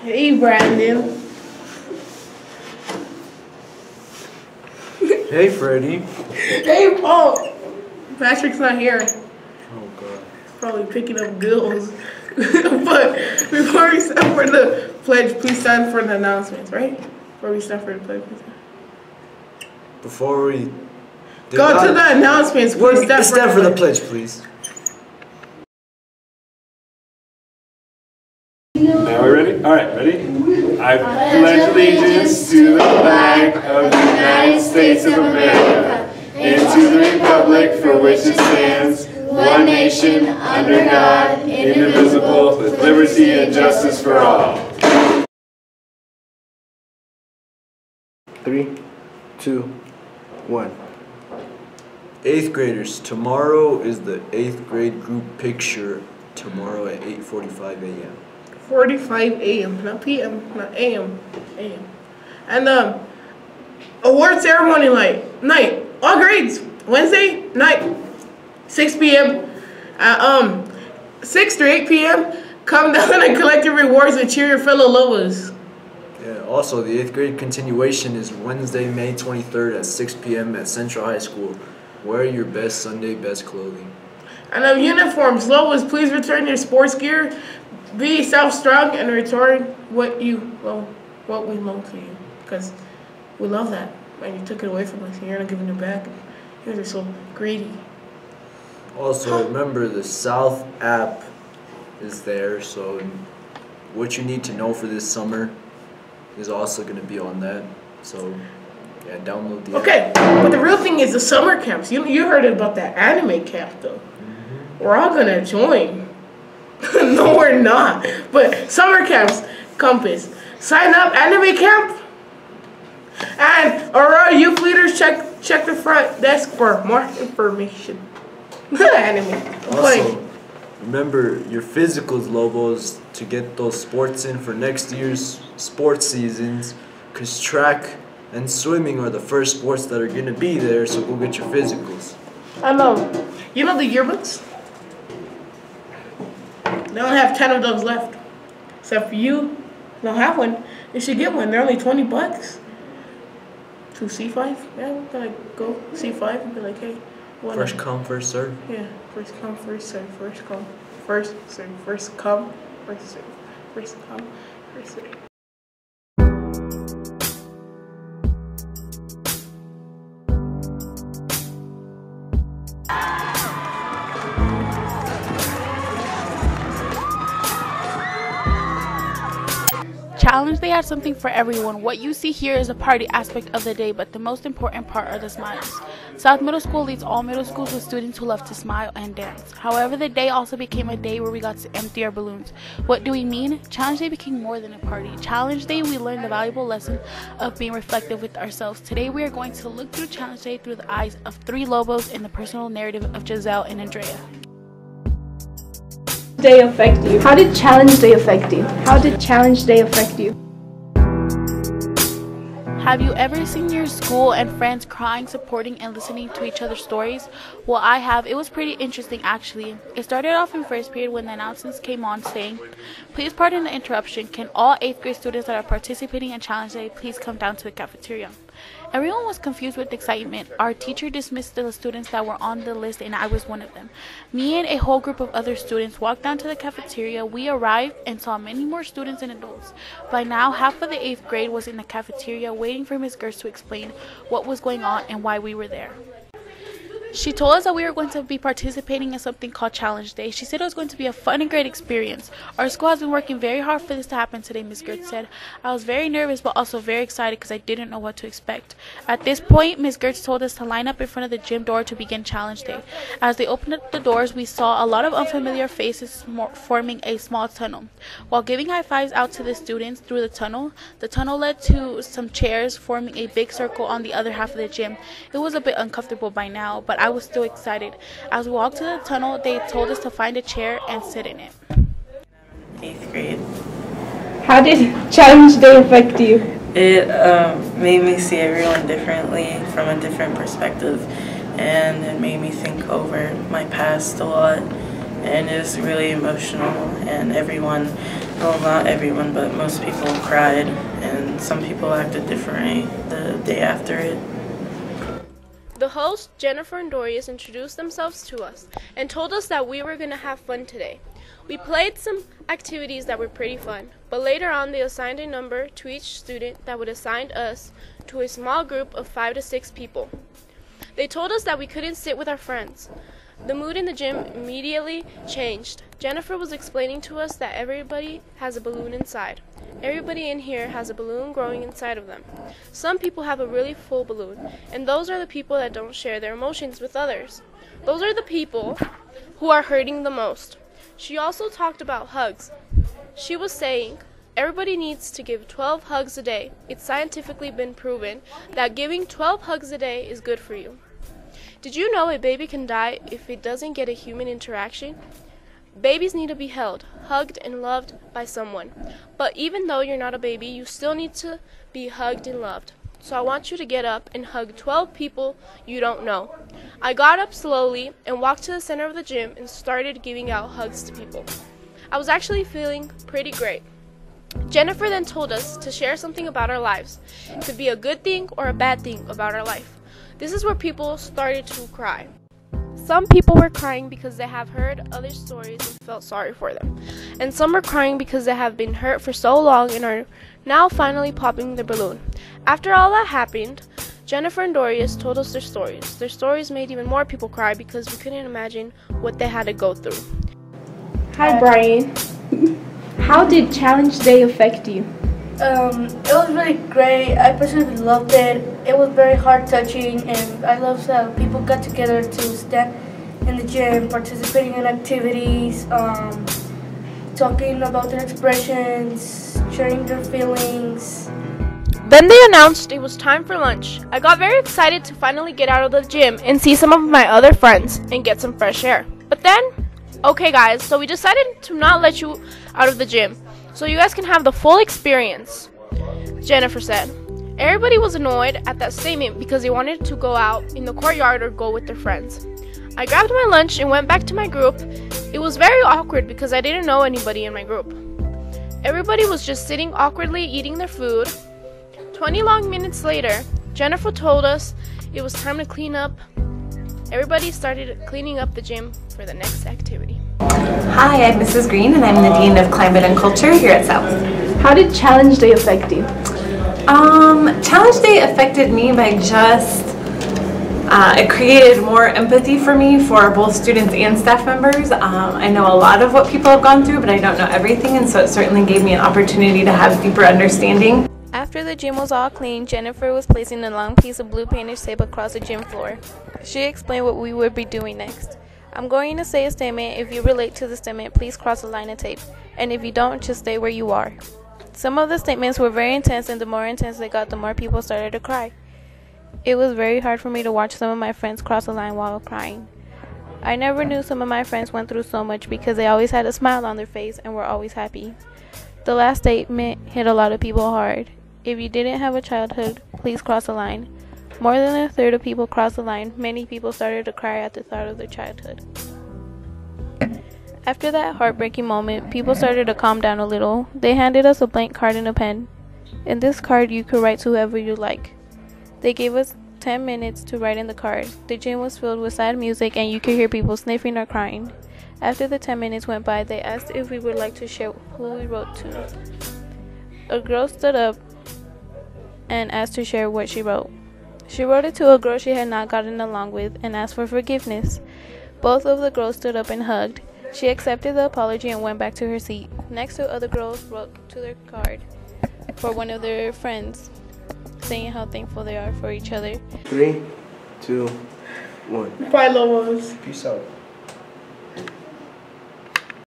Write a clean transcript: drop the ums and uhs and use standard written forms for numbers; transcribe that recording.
Hey, Brandon. Hey, Freddie. Hey, Paul. Patrick's not here. Oh, God. He's probably picking up bills. But before we start for the pledge, please stand for the announcements, right? Before we start for the pledge, please. Before we go to the announcements, please stand for the pledge, please. Now we're ready? Alright, ready? I pledge allegiance to the flag of the United States of America and to the republic for which it stands, one nation, under God, indivisible, with liberty and justice for all. 3, 2, 1. 8th graders, tomorrow is the 8th grade group picture. Tomorrow at 8:45 a.m. 45 a.m. Not p.m. Not a.m. a.m. And award ceremony night. All grades. Wednesday night, 6 p.m. 6 to 8 p.m. Come down and collect your rewards and cheer your fellow Lobos. Yeah. Also, the 8th grade continuation is Wednesday, May 23rd at 6 p.m. at Central High School. Wear your best Sunday best clothing. And uniforms. Lobos, please return your sports gear. Be self-strong and return what we loan to you, because we love that. And you took it away from us, and you're not giving it back. You guys are so greedy. Also, remember the South app is there, so what you need to know for this summer is also going to be on that. So, yeah, download the app. Okay, but the real thing is the summer camps. You heard about that anime camp, though. We're all going to join. No, we're not. But summer camps, Compass. Sign up, anime camp. And Aurora youth leaders, check the front desk for more information. Anime. Also, remember your physicals, Lobos, to get those sports in for next year's sports seasons, because track and swimming are the first sports that are going to be there, so go get your physicals. I know. You know the yearbooks? They only have 10 of those left. Except for you don't have one. You should get one. They're only $20. To C5? Yeah, like go C5 and be like, hey. First come, first serve. Yeah, first come, first serve. First come, first serve. First come, first serve. First come, first serve. Challenge Day had something for everyone. What you see here is a party aspect of the day, but the most important part are the smiles. South Middle School leads all middle schools with students who love to smile and dance. However, the day also became a day where we got to empty our balloons. What do we mean? Challenge Day became more than a party. Challenge Day, we learned the valuable lesson of being reflective with ourselves. Today, we are going to look through Challenge Day through the eyes of 3 Lobos in the personal narrative of Giselle and Andrea. Day affect you? How did Challenge Day affect you? How did Challenge Day affect you? Have you ever seen your school and friends crying, supporting, and listening to each other's stories? Well, I have. It was pretty interesting, actually. It started off in first period when the announcements came on saying, "Please pardon the interruption. Can all 8th grade students that are participating in Challenge Day please come down to the cafeteria?" Everyone was confused with excitement. Our teacher dismissed the students that were on the list, and I was one of them. Me and a whole group of other students walked down to the cafeteria. We arrived and saw many more students and adults. By now, half of the 8th grade was in the cafeteria waiting for Ms. Gertz to explain what was going on and why we were there. She told us that we were going to be participating in something called Challenge Day. She said it was going to be a fun and great experience. Our school has been working very hard for this to happen today, Ms. Gertz said. I was very nervous but also very excited because I didn't know what to expect. At this point, Ms. Gertz told us to line up in front of the gym door to begin Challenge Day. As they opened up the doors, we saw a lot of unfamiliar faces forming a small tunnel. While giving high fives out to the students through the tunnel led to some chairs forming a big circle on the other half of the gym. It was a bit uncomfortable by now, but I was still excited. As we walked to the tunnel, they told us to find a chair and sit in it. 8th grade. How did Challenge Day affect you? It made me see everyone differently from a different perspective, and it made me think over my past a lot, and it was really emotional, and everyone Well, not everyone, but most people cried, and some people acted differently the day after it. The hosts, Jennifer and Dorius, introduced themselves to us and told us that we were going to have fun today. We played some activities that were pretty fun, but later on they assigned a number to each student that would assign us to a small group of 5 to 6 people. They told us that we couldn't sit with our friends. The mood in the gym immediately changed. Jennifer was explaining to us that everybody has a balloon inside. Everybody in here has a balloon growing inside of them. Some people have a really full balloon, and those are the people that don't share their emotions with others. Those are the people who are hurting the most. She also talked about hugs. She was saying, everybody needs to give 12 hugs a day. It's scientifically been proven that giving 12 hugs a day is good for you. Did you know a baby can die if it doesn't get a human interaction? Babies need to be held, hugged, and loved by someone. But even though you're not a baby, you still need to be hugged and loved. So I want you to get up and hug 12 people you don't know. I got up slowly and walked to the center of the gym and started giving out hugs to people. I was actually feeling pretty great. Jennifer then told us to share something about our lives. It could be a good thing or a bad thing about our life. This is where people started to cry. Some people were crying because they have heard other stories and felt sorry for them. And some were crying because they have been hurt for so long and are now finally popping the balloon. After all that happened, Jennifer and Dorius told us their stories. Their stories made even more people cry because we couldn't imagine what they had to go through. Hi, Brian. How did Challenge Day affect you? It was really great. I personally loved it. It was very heart-touching, and I loved how people got together to stand in the gym, participating in activities, talking about their expressions, sharing their feelings. Then they announced it was time for lunch. I got very excited to finally get out of the gym and see some of my other friends and get some fresh air. But then, okay guys, so we decided to not let you out of the gym, so you guys can have the full experience, Jennifer said. Everybody was annoyed at that statement because they wanted to go out in the courtyard or go with their friends. I grabbed my lunch and went back to my group. It was very awkward because I didn't know anybody in my group. Everybody was just sitting awkwardly eating their food. 20 long minutes later, Jennifer told us it was time to clean up. Everybody started cleaning up the gym for the next activity. Hi, I'm Mrs. Green, and I'm the Dean of Climate and Culture here at South. How did Challenge Day affect you? Challenge Day affected me by just, it created more empathy for me for both students and staff members. I know a lot of what people have gone through, but I don't know everything, and so it certainly gave me an opportunity to have deeper understanding. After the gym was all clean, Jennifer was placing a long piece of blue painter's tape across the gym floor. She explained what we would be doing next. I'm going to say a statement. If you relate to the statement, please cross the line of tape. And if you don't, just stay where you are. Some of the statements were very intense, and the more intense they got, the more people started to cry. It was very hard for me to watch some of my friends cross the line while crying. I never knew some of my friends went through so much because they always had a smile on their face and were always happy. The last statement hit a lot of people hard. If you didn't have a childhood, please cross the line. More than a third of people crossed the line. Many people started to cry at the thought of their childhood. After that heartbreaking moment, people started to calm down a little. They handed us a blank card and a pen. In this card, you could write to whoever you like. They gave us 10 minutes to write in the card. The gym was filled with sad music, and you could hear people sniffing or crying. After the 10 minutes went by, they asked if we would like to share who we wrote to. A girl stood up and asked to share what she wrote. She wrote it to a girl she had not gotten along with and asked for forgiveness. Both of the girls stood up and hugged. She accepted the apology and went back to her seat. Next, two other girls wrote to their card for one of their friends, saying how thankful they are for each other. 3, 2, 1. Bye, Lobos. Peace out.